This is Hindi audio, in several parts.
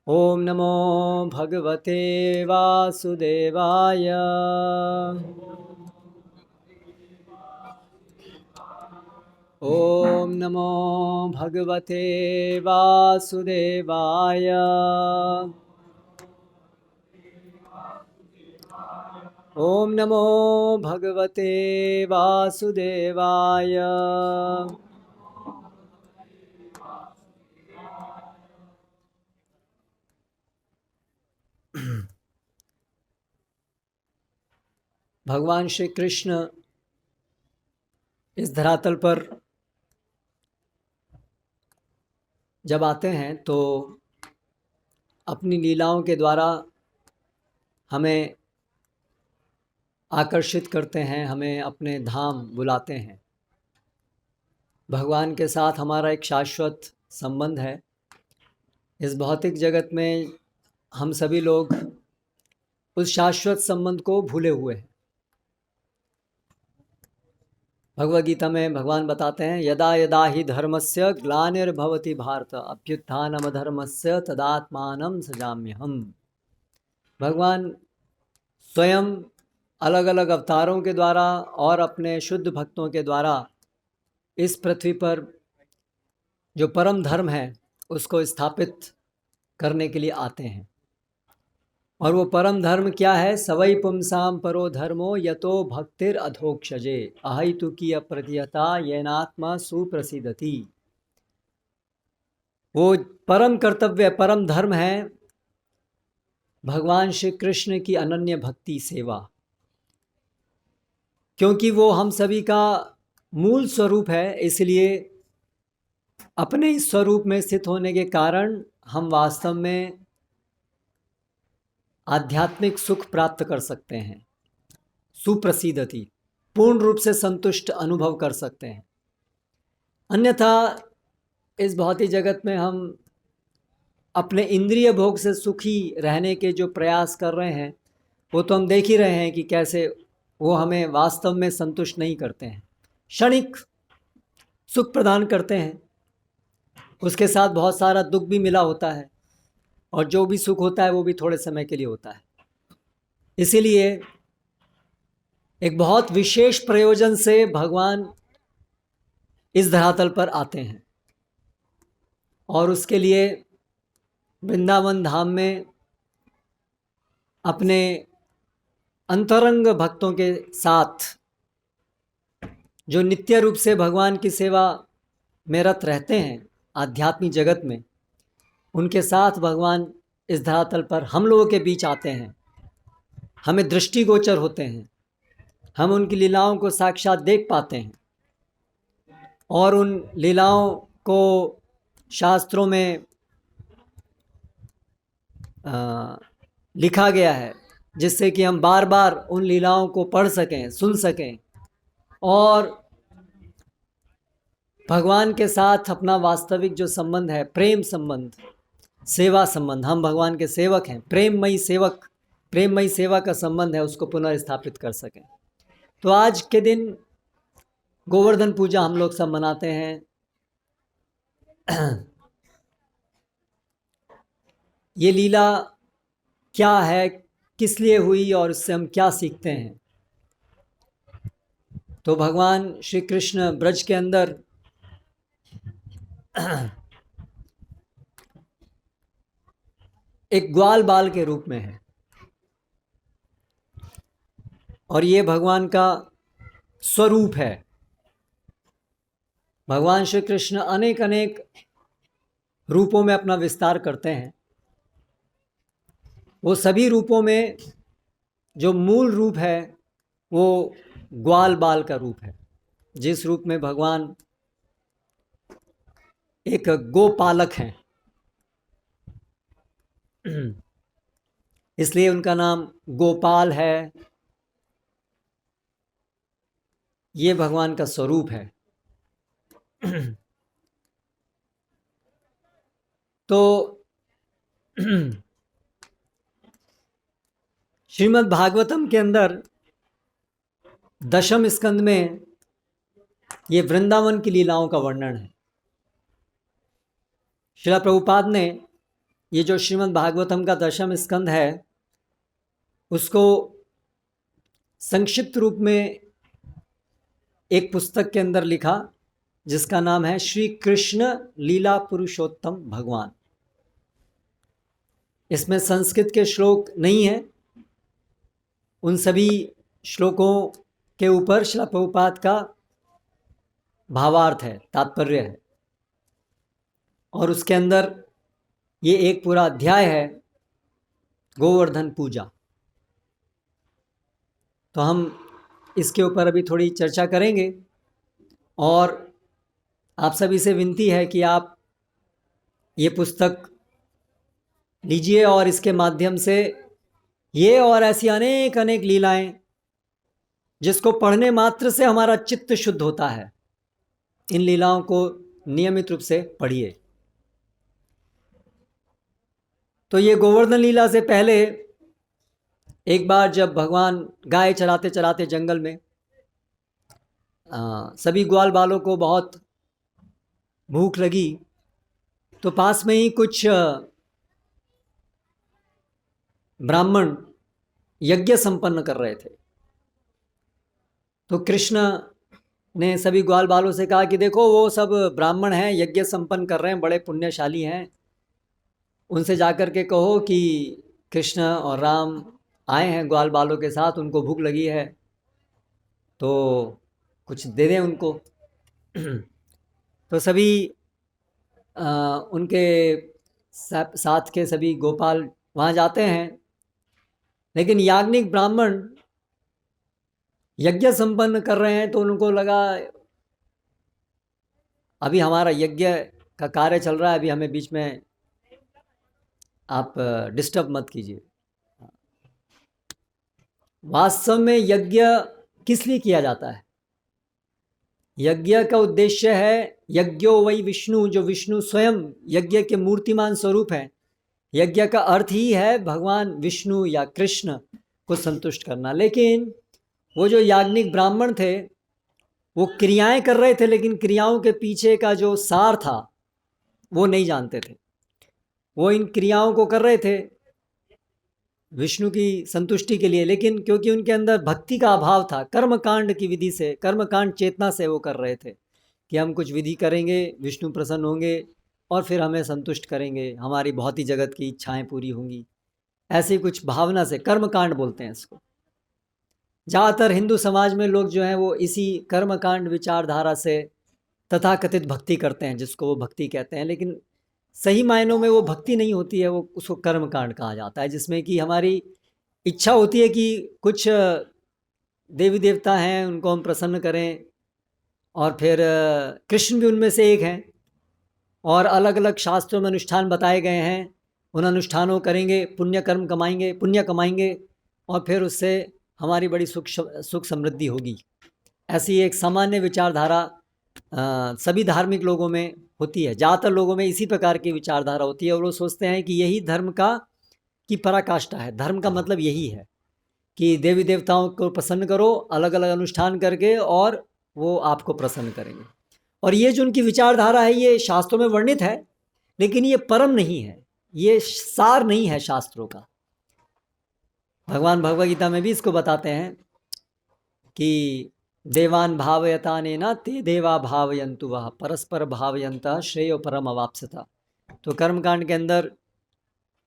ओम नमो भगवते वासुदेवाय। ओम नमो भगवते वासुदेवाय। ओम नमो भगवते वासुदेवाय। भगवान श्री कृष्ण इस धरातल पर जब आते हैं तो अपनी लीलाओं के द्वारा हमें आकर्षित करते हैं, हमें अपने धाम बुलाते हैं। भगवान के साथ हमारा एक शाश्वत संबंध है। इस भौतिक जगत में हम सभी लोग उस शाश्वत संबंध को भूले हुए हैं। भगवद गीता में भगवान बताते हैं, यदा यदा ही धर्मस्य ग्लानिर्भवति भारत अभ्युत्थानमधर्मस्य तदात्मानं सृजाम्यहम्। भगवान स्वयं अलग अलग अवतारों के द्वारा और अपने शुद्ध भक्तों के द्वारा इस पृथ्वी पर जो परम धर्म है उसको स्थापित करने के लिए आते हैं। और वो परम धर्म क्या है? सवै पुंसाम परो धर्मो यतो भक्तिर अधोक्षजे अहितु की अप्रतिहता येनात्मा सुप्रसिद्धति। वो परम कर्तव्य, परम धर्म है भगवान श्री कृष्ण की अनन्य भक्ति सेवा, क्योंकि वो हम सभी का मूल स्वरूप है। इसलिए अपने इस स्वरूप में स्थित होने के कारण हम वास्तव में आध्यात्मिक सुख प्राप्त कर सकते हैं, सुप्रसिद्धति, पूर्ण रूप से संतुष्ट अनुभव कर सकते हैं। अन्यथा इस भौतिक जगत में हम अपने इंद्रिय भोग से सुखी रहने के जो प्रयास कर रहे हैं वो तो हम देख ही रहे हैं कि कैसे वो हमें वास्तव में संतुष्ट नहीं करते हैं। क्षणिक सुख प्रदान करते हैं, उसके साथ बहुत सारा दुख भी मिला होता है, और जो भी सुख होता है वो भी थोड़े समय के लिए होता है। इसीलिए एक बहुत विशेष प्रयोजन से भगवान इस धरातल पर आते हैं और उसके लिए वृंदावन धाम में अपने अंतरंग भक्तों के साथ जो नित्य रूप से भगवान की सेवा में रत रहते हैं आध्यात्मिक जगत में, उनके साथ भगवान इस धरातल पर हम लोगों के बीच आते हैं, हमें दृष्टिगोचर होते हैं, हम उनकी लीलाओं को साक्षात देख पाते हैं और उन लीलाओं को शास्त्रों में लिखा गया है जिससे कि हम बार बार उन लीलाओं को पढ़ सकें, सुन सकें और भगवान के साथ अपना वास्तविक जो संबंध है, प्रेम संबंध, सेवा संबंध, हम भगवान के सेवक हैं, प्रेममयी सेवक, प्रेममयी सेवा का संबंध है, उसको पुनर्स्थापित कर सकें। तो आज के दिन गोवर्धन पूजा हम लोग सब मनाते हैं। ये लीला क्या है, किस लिए हुई और इससे हम क्या सीखते हैं? तो भगवान श्री कृष्ण ब्रज के अंदर एक ग्वाल बाल के रूप में है और ये भगवान का स्वरूप है। भगवान श्री कृष्ण अनेक अनेक रूपों में अपना विस्तार करते हैं। वो सभी रूपों में जो मूल रूप है वो ग्वाल बाल का रूप है, जिस रूप में भगवान एक गोपालक हैं, इसलिए उनका नाम गोपाल है। ये भगवान का स्वरूप है। तो श्रीमद् भागवतम के अंदर दशम स्कंद में ये वृंदावन की लीलाओं का वर्णन है। श्रील प्रभुपाद ने ये जो श्रीमद् भागवतम का 10वां स्कंद है उसको संक्षिप्त रूप में एक पुस्तक के अंदर लिखा जिसका नाम है श्री कृष्ण लीला पुरुषोत्तम भगवान। इसमें संस्कृत के श्लोक नहीं है, उन सभी श्लोकों के ऊपर श्रील प्रभुपाद का भावार्थ है, तात्पर्य है, और उसके अंदर ये एक पूरा अध्याय है गोवर्धन पूजा। तो हम इसके ऊपर अभी थोड़ी चर्चा करेंगे और आप सभी से विनती है कि आप ये पुस्तक लीजिए और इसके माध्यम से ये और ऐसी अनेक अनेक लीलाएं जिसको पढ़ने मात्र से हमारा चित्त शुद्ध होता है, इन लीलाओं को नियमित रूप से पढ़िए। तो ये गोवर्धन लीला से पहले एक बार जब भगवान गाय चराते चराते जंगल में सभी ग्वाल बालों को बहुत भूख लगी, तो पास में ही कुछ ब्राह्मण यज्ञ संपन्न कर रहे थे। तो कृष्ण ने सभी ग्वाल बालों से कहा कि देखो वो सब ब्राह्मण हैं, यज्ञ संपन्न कर रहे हैं, बड़े पुण्यशाली हैं, उनसे जाकर के कहो कि कृष्ण और राम आए हैं ग्वाल बालों के साथ, उनको भूख लगी है तो कुछ दे दें उनको। तो सभी उनके साथ के सभी गोपाल वहाँ जाते हैं, लेकिन याज्ञिक ब्राह्मण यज्ञ संपन्न कर रहे हैं तो उनको लगा अभी हमारा यज्ञ का कार्य चल रहा है, अभी हमें बीच में आप डिस्टर्ब मत कीजिए। वास्तव में यज्ञ किस लिए किया जाता है? यज्ञ का उद्देश्य है यज्ञो वै विष्णु, जो विष्णु स्वयं यज्ञ के मूर्तिमान स्वरूप हैं। यज्ञ का अर्थ ही है भगवान विष्णु या कृष्ण को संतुष्ट करना। लेकिन वो जो याज्ञिक ब्राह्मण थे वो क्रियाएं कर रहे थे, लेकिन क्रियाओं के पीछे का जो सार था वो नहीं जानते थे। वो इन क्रियाओं को कर रहे थे विष्णु की संतुष्टि के लिए, लेकिन क्योंकि उनके अंदर भक्ति का अभाव था, कर्मकांड की विधि से, कर्मकांड चेतना से वो कर रहे थे कि हम कुछ विधि करेंगे, विष्णु प्रसन्न होंगे और फिर हमें संतुष्ट करेंगे, हमारी भौतिक जगत की इच्छाएं पूरी होंगी, ऐसी कुछ भावना से कर्मकांड बोलते हैं इसको। ज़्यादातर हिंदू समाज में लोग जो हैं वो इसी कर्मकांड विचारधारा से तथाकथित भक्ति करते हैं, जिसको वो भक्ति कहते हैं, लेकिन सही मायनों में वो भक्ति नहीं होती है, वो उसको कर्मकांड कहा जाता है, जिसमें कि हमारी इच्छा होती है कि कुछ देवी देवता हैं उनको हम प्रसन्न करें, और फिर कृष्ण भी उनमें से एक हैं, और अलग अलग शास्त्रों में अनुष्ठान बताए गए हैं, उन अनुष्ठानों करेंगे, पुण्य कर्म कमाएंगे, पुण्य कमाएंगे और फिर उससे हमारी बड़ी सुख समृद्धि होगी। ऐसी एक सामान्य विचारधारा सभी धार्मिक लोगों में होती है, ज़्यादातर लोगों में इसी प्रकार की विचारधारा होती है, और वो सोचते हैं कि यही धर्म की पराकाष्ठा है। धर्म का मतलब यही है कि देवी देवताओं को प्रसन्न करो अलग अलग अनुष्ठान करके, और वो आपको प्रसन्न करेंगे। और ये जो उनकी विचारधारा है ये शास्त्रों में वर्णित है, लेकिन ये परम नहीं है, ये सार नहीं है शास्त्रों का। भगवान भगवद गीता में भी इसको बताते हैं कि देवान भावयतानेन ते देवा भावयन्तु वह परस्पर भावयन्तः श्रेयो परम अवाप्स्यता। तो कर्मकांड के अंदर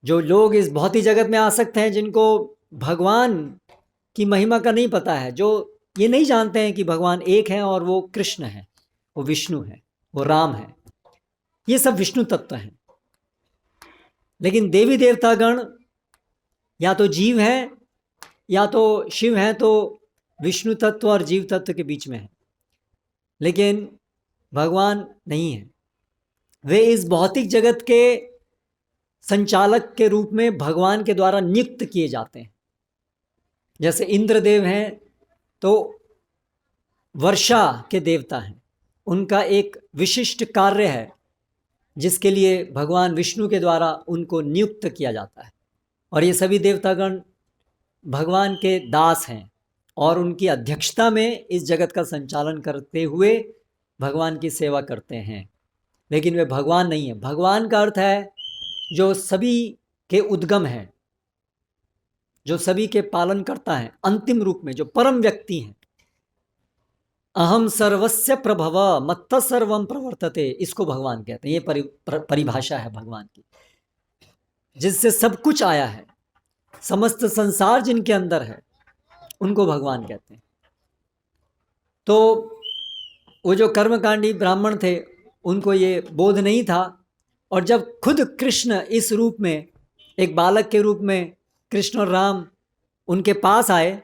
जो लोग इस भौतिक जगत में आसक्त हैं, जिनको भगवान की महिमा का नहीं पता है, जो ये नहीं जानते हैं कि भगवान एक हैं और वो कृष्ण हैं, वो विष्णु हैं, वो राम हैं, ये सब विष्णु तत्व हैं। लेकिन देवी देवतागण या तो जीव हैं या तो शिव हैं, तो विष्णु तत्व और जीव तत्व के बीच में है, लेकिन भगवान नहीं है। वे इस भौतिक जगत के संचालक के रूप में भगवान के द्वारा नियुक्त किए जाते हैं। जैसे इंद्रदेव हैं तो वर्षा के देवता हैं, उनका एक विशिष्ट कार्य है जिसके लिए भगवान विष्णु के द्वारा उनको नियुक्त किया जाता है, और ये सभी देवतागण भगवान के दास हैं और उनकी अध्यक्षता में इस जगत का संचालन करते हुए भगवान की सेवा करते हैं, लेकिन वे भगवान नहीं है। भगवान का अर्थ है जो सभी के उद्गम है, जो सभी के पालन करता है, अंतिम रूप में जो परम व्यक्ति हैं, अहम सर्वस्य प्रभव मत्त सर्वम प्रवर्तते, इसको भगवान कहते हैं। ये परिभाषा है भगवान की, जिससे सब कुछ आया है, समस्त संसार जिनके अंदर है, उनको भगवान कहते हैं। तो वो जो कर्मकांडी ब्राह्मण थे, उनको ये बोध नहीं था, और जब खुद कृष्ण इस रूप में, एक बालक के रूप में कृष्ण और राम उनके पास आए,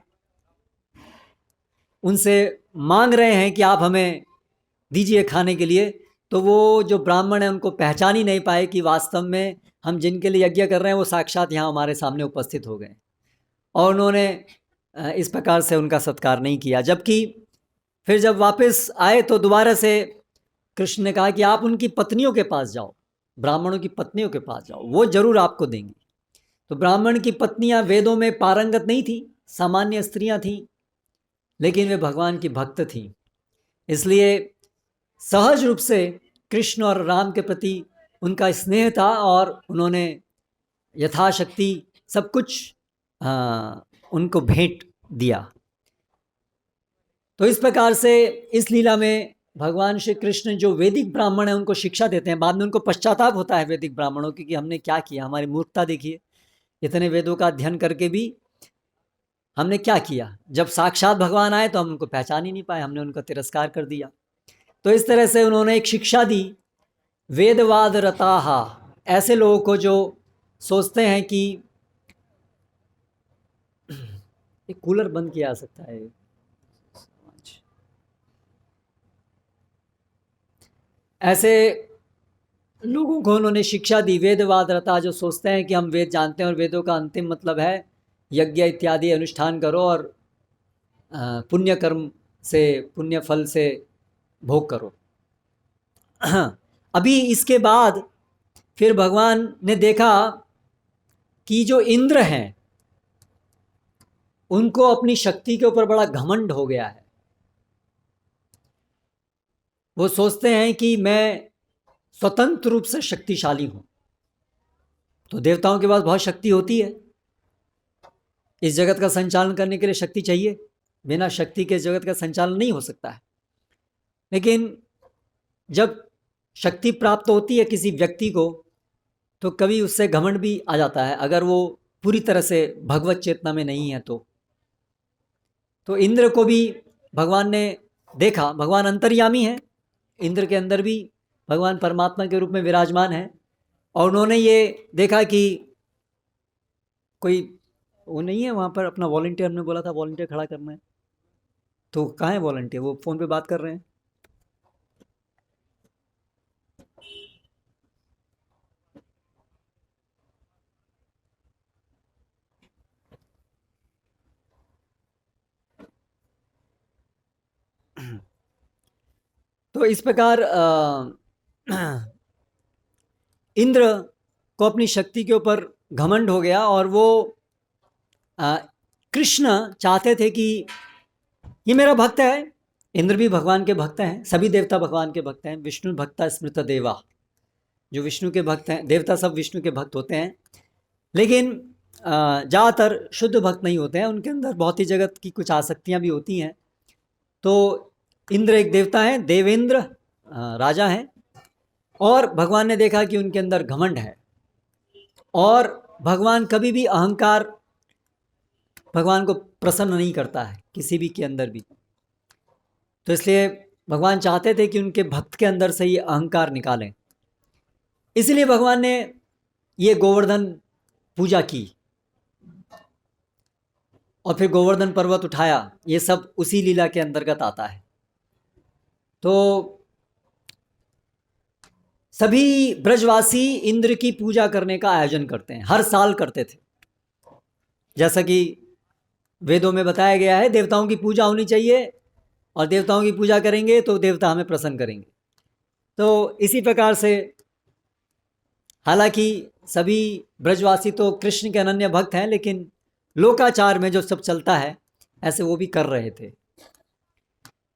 उनसे मांग रहे हैं कि आप हमें दीजिए खाने के लिए, तो वो जो ब्राह्मण है उनको पहचान ही नहीं पाए कि वास्तव में हम जिनके लिए यज्ञ कर रहे हैं वो साक्षात यहाँ हमारे सामने उपस्थित हो गए, और उन्होंने इस प्रकार से उनका सत्कार नहीं किया। जबकि फिर जब वापस आए तो दोबारा से कृष्ण ने कहा कि आप उनकी पत्नियों के पास जाओ, ब्राह्मणों की पत्नियों के पास जाओ, वो जरूर आपको देंगी। तो ब्राह्मण की पत्नियां वेदों में पारंगत नहीं थी, सामान्य स्त्रियां थीं, लेकिन वे भगवान की भक्त थीं, इसलिए सहज रूप से कृष्ण और राम के प्रति उनका स्नेह था, और उन्होंने यथाशक्ति सब कुछ उनको भेंट दिया। तो इस प्रकार से इस लीला में भगवान श्री कृष्ण जो वैदिक ब्राह्मण है उनको शिक्षा देते हैं। बाद में उनको पश्चाताप होता है वैदिक ब्राह्मणों की कि हमने क्या किया, हमारी मूर्खता देखिए, इतने वेदों का अध्ययन करके भी हमने क्या किया। जब साक्षात भगवान आए तो हम उनको पहचान ही नहीं पाए, हमने उनका तिरस्कार कर दिया। तो इस तरह से उन्होंने एक शिक्षा दी, वेदवाद रताहा, ऐसे लोगों को जो सोचते हैं कि एक कूलर बंद किया जा सकता है, ऐसे लोगों को उन्होंने शिक्षा दी, वेदवाद रता, जो सोचते हैं कि हम वेद जानते हैं और वेदों का अंतिम मतलब है यज्ञ इत्यादि अनुष्ठान करो और पुण्य कर्म से, पुण्य फल से भोग करो। अभी इसके बाद फिर भगवान ने देखा कि जो इंद्र हैं उनको अपनी शक्ति के ऊपर बड़ा घमंड हो गया है। वो सोचते हैं कि मैं स्वतंत्र रूप से शक्तिशाली हूं। तो देवताओं के पास बहुत शक्ति होती है, इस जगत का संचालन करने के लिए शक्ति चाहिए, बिना शक्ति के जगत का संचालन नहीं हो सकता है। लेकिन जब शक्ति प्राप्त होती है किसी व्यक्ति को तो कभी उससे घमंड भी आ जाता है, अगर वो पूरी तरह से भगवत चेतना में नहीं है तो इंद्र को भी भगवान ने देखा, भगवान अंतर्यामी है, इंद्र के अंदर भी भगवान परमात्मा के रूप में विराजमान है, और उन्होंने ये देखा कि कोई वो नहीं है वहाँ पर, अपना वॉलंटियर, हमने बोला था वॉलंटियर खड़ा करना है, तो कहाँ है वॉलंटियर, वो फ़ोन पे बात कर रहे हैं। तो इस प्रकार इंद्र को अपनी शक्ति के ऊपर घमंड हो गया, और वो कृष्ण चाहते थे कि ये मेरा भक्त है। इंद्र भी भगवान के भक्त हैं, सभी देवता भगवान के भक्त हैं, विष्णु भक्ता स्मृत देवा, जो विष्णु के भक्त हैं, देवता सब विष्णु के भक्त होते हैं, लेकिन ज़्यादातर शुद्ध भक्त नहीं होते हैं, उनके अंदर बहुत ही जगत की कुछ आसक्तियाँ भी होती हैं। तो इंद्र एक देवता हैं, देवेंद्र राजा हैं, और भगवान ने देखा कि उनके अंदर घमंड है, और भगवान कभी भी अहंकार भगवान को प्रसन्न नहीं करता है किसी भी के अंदर भी। तो इसलिए भगवान चाहते थे कि उनके भक्त के अंदर से ये अहंकार निकालें, इसलिए भगवान ने ये गोवर्धन पूजा की और फिर गोवर्धन पर्वत उठाया। ये सब उसी लीला के अंतर्गत आता है। तो सभी ब्रजवासी इंद्र की पूजा करने का आयोजन करते हैं, हर साल करते थे। जैसा कि वेदों में बताया गया है, देवताओं की पूजा होनी चाहिए, और देवताओं की पूजा करेंगे तो देवता हमें प्रसन्न करेंगे। तो इसी प्रकार से, हालांकि सभी ब्रजवासी तो कृष्ण के अनन्य भक्त हैं, लेकिन लोकाचार में जो सब चलता है ऐसे वो भी कर रहे थे।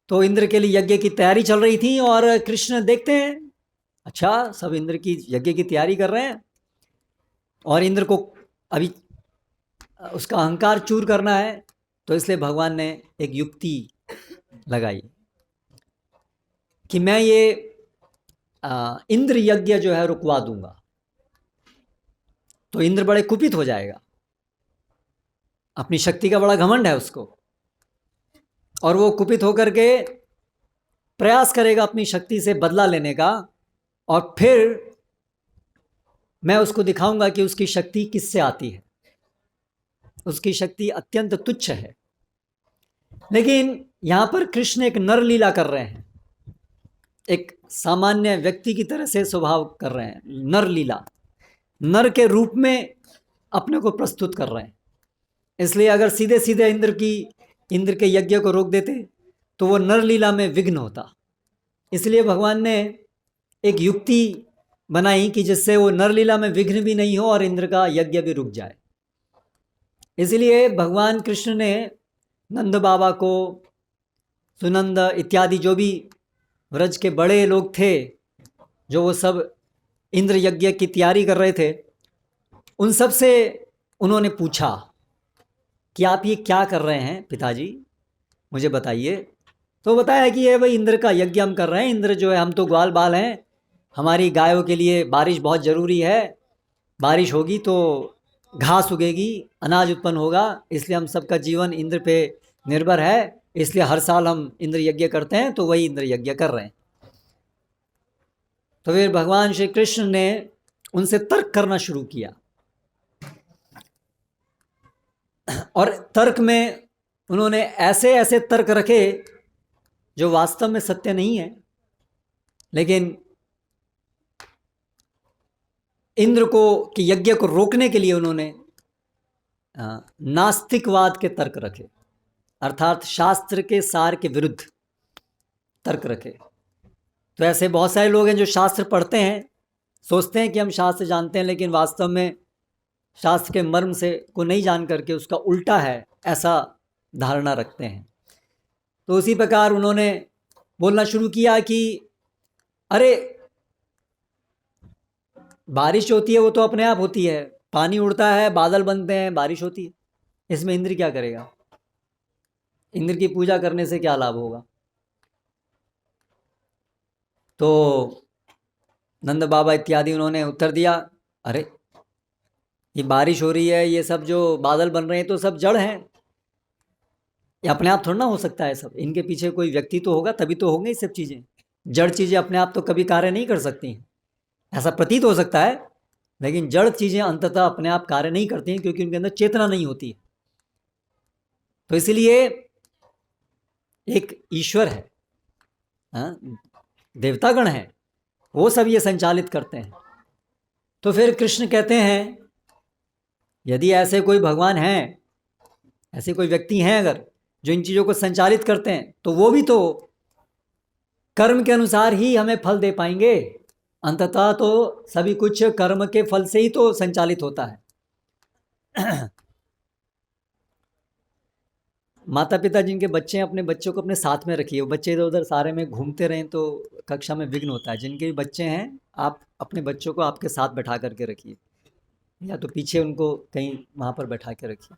तो इंद्र के लिए यज्ञ की तैयारी चल रही थी, और कृष्ण देखते हैं, अच्छा सब इंद्र की यज्ञ की तैयारी कर रहे हैं, और इंद्र को अभी उसका अहंकार चूर करना है, तो इसलिए भगवान ने एक युक्ति लगाई कि मैं ये इंद्र यज्ञ जो है रुकवा दूंगा। तो इंद्र बड़े कुपित हो जाएगा, अपनी शक्ति का बड़ा घमंड है उसको, और वो कुपित होकर के प्रयास करेगा अपनी शक्ति से बदला लेने का, और फिर मैं उसको दिखाऊंगा कि उसकी शक्ति किससे आती है। उसकी शक्ति अत्यंत तुच्छ है। लेकिन यहाँ पर कृष्ण एक नर लीला कर रहे हैं, एक सामान्य व्यक्ति की तरह से स्वभाव कर रहे हैं, नर लीला, नर के रूप में अपने को प्रस्तुत कर रहे हैं। इसलिए अगर सीधे सीधे इंद्र के यज्ञ को रोक देते तो वो नर लीला में विघ्न होता। इसलिए भगवान ने एक युक्ति बनाई कि जिससे वो नर लीला में विघ्न भी नहीं हो और इंद्र का यज्ञ भी रुक जाए। इसलिए भगवान कृष्ण ने नंद बाबा को, सुनंद इत्यादि जो भी व्रज के बड़े लोग थे, जो वो सब इंद्र यज्ञ की तैयारी कर रहे थे, उन सब से उन्होंने पूछा कि आप ये क्या कर रहे हैं पिताजी, मुझे बताइए। तो बताया कि ये भाई इंद्र का यज्ञ हम कर रहे हैं। इंद्र जो है, हम तो ग्वाल बाल हैं, हमारी गायों के लिए बारिश बहुत ज़रूरी है, बारिश होगी तो घास उगेगी, अनाज उत्पन्न होगा, इसलिए हम सबका जीवन इंद्र पे निर्भर है, इसलिए हर साल हम इंद्र यज्ञ करते हैं, तो वही इंद्र यज्ञ कर रहे हैं। तो फिर भगवान श्री कृष्ण ने उनसे तर्क करना शुरू किया, और तर्क में उन्होंने ऐसे ऐसे तर्क रखे जो वास्तव में सत्य नहीं है, लेकिन इंद्र को कि यज्ञ को रोकने के लिए उन्होंने नास्तिकवाद के तर्क रखे, अर्थात शास्त्र के सार के विरुद्ध तर्क रखे। तो ऐसे बहुत सारे लोग हैं जो शास्त्र पढ़ते हैं, सोचते हैं कि हम शास्त्र जानते हैं, लेकिन वास्तव में शास्त्र के मर्म से को नहीं जान करके उसका उल्टा है, ऐसा धारणा रखते हैं। तो उसी प्रकार उन्होंने बोलना शुरू किया कि अरे बारिश होती है वो तो अपने आप होती है, पानी उड़ता है, बादल बनते हैं, बारिश होती है, इसमें इंद्र क्या करेगा, इंद्र की पूजा करने से क्या लाभ होगा। तो नंद बाबा इत्यादि उन्होंने उत्तर दिया, अरे ये बारिश हो रही है, ये सब जो बादल बन रहे हैं तो सब जड़ हैं, ये अपने आप थोड़ा ना हो सकता है सब, इनके पीछे कोई व्यक्ति तो होगा, तभी तो होंगे ये सब चीज़ें। जड़ चीज़ें अपने आप तो कभी कार्य नहीं कर सकती हैं, ऐसा प्रतीत हो सकता है, लेकिन जड़ चीज़ें अंततः अपने आप कार्य नहीं करती हैं, क्योंकि उनके अंदर चेतना नहीं होती है। तो इसलिए एक ईश्वर है, देवतागण है, वो सब ये संचालित करते हैं। तो फिर कृष्ण कहते हैं यदि ऐसे कोई भगवान हैं, ऐसे कोई व्यक्ति हैं अगर जो इन चीज़ों को संचालित करते हैं, तो वो भी तो कर्म के अनुसार ही हमें फल दे पाएंगे। अंततः तो सभी कुछ कर्म के फल से ही तो संचालित होता है। माता पिता जिनके बच्चे हैं, अपने बच्चों को अपने साथ में रखिए, वो बच्चे इधर उधर सारे में घूमते रहें तो कक्षा में विघ्न होता है। जिनके भी बच्चे हैं, आप अपने बच्चों को आपके साथ बैठा करके रखिए, या तो पीछे उनको कहीं वहाँ पर बैठा के रखिए।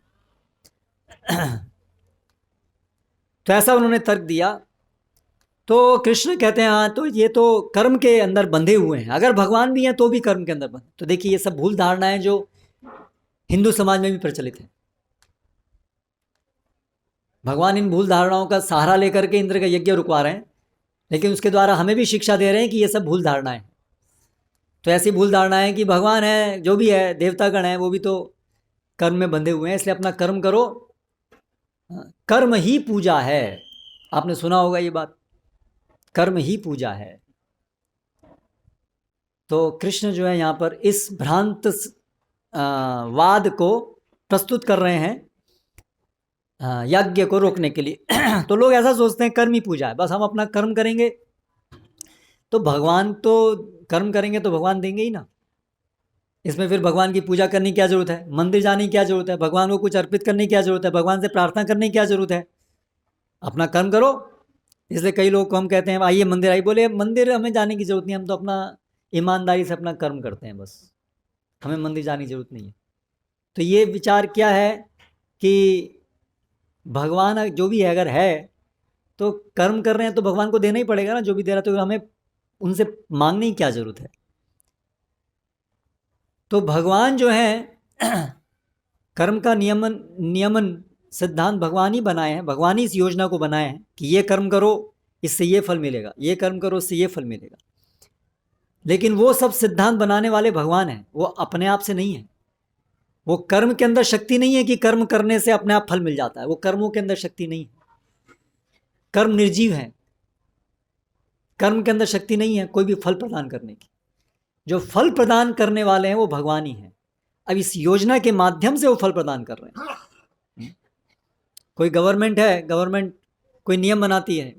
तो ऐसा उन्होंने तर्क दिया। तो कृष्ण कहते हैं हाँ, तो ये तो कर्म के अंदर बंधे हुए हैं, अगर भगवान भी हैं तो भी कर्म के अंदर बंधे। तो देखिए, ये सब भूल धारणाएं जो हिंदू समाज में भी प्रचलित है। भगवान इन भूल धारणाओं का सहारा लेकर के इंद्र का यज्ञ रुकवा रहे हैं, लेकिन उसके द्वारा हमें भी शिक्षा दे रहे हैं कि ये सब भूल धारणाएं। तो ऐसी भूल धारणाएं कि भगवान है, जो भी है, देवतागण है, वो भी तो कर्म में बंधे हुए हैं, इसलिए अपना कर्म करो, कर्म ही पूजा है। आपने सुना होगा ये बात, कर्म ही पूजा है। तो कृष्ण जो है यहाँ पर इस भ्रांत वाद को प्रस्तुत कर रहे हैं यज्ञ को रोकने के लिए। तो लोग ऐसा सोचते हैं कर्म ही पूजा है, बस हम अपना कर्म करेंगे तो भगवान, तो कर्म करेंगे तो भगवान देंगे ही ना, इसमें फिर भगवान की पूजा करने की क्या ज़रूरत है, मंदिर जाने की क्या ज़रूरत है, भगवान को कुछ अर्पित करने की क्या ज़रूरत है, भगवान से प्रार्थना करने की क्या ज़रूरत है, अपना कर्म करो। इसलिए कई लोग को हम कहते हैं आइए मंदिर, आइए, बोले मंदिर हमें जाने की ज़रूरत नहीं, हम तो अपना ईमानदारी से अपना कर्म करते हैं बस। हमें मंदिर जाने की जरूरत नहीं है। तो ये विचार क्या है कि भगवान जो भी है अगर है तो कर्म कर रहे हैं तो भगवान को देना ही पड़ेगा ना, जो भी दे रहा है, तो हमें उनसे मांगने की क्या जरूरत है। तो भगवान जो है कर्म का नियमन सिद्धांत भगवान ही बनाए हैं, भगवान ही इस योजना को बनाए हैं कि ये कर्म करो इससे ये फल मिलेगा, ये कर्म करो इससे ये फल मिलेगा। लेकिन वो सब सिद्धांत बनाने वाले भगवान हैं, वो अपने आप से नहीं है। वो कर्म के अंदर शक्ति नहीं है कि कर्म करने से अपने आप फल मिल जाता है, वो कर्मों के अंदर शक्ति नहीं है। कर्म निर्जीव है, कर्म के अंदर शक्ति नहीं है कोई भी फल प्रदान करने की। जो फल प्रदान करने वाले हैं वो भगवान ही हैं। अब इस योजना के माध्यम से वो फल प्रदान कर रहे हैं। कोई गवर्नमेंट है, गवर्नमेंट कोई नियम बनाती है,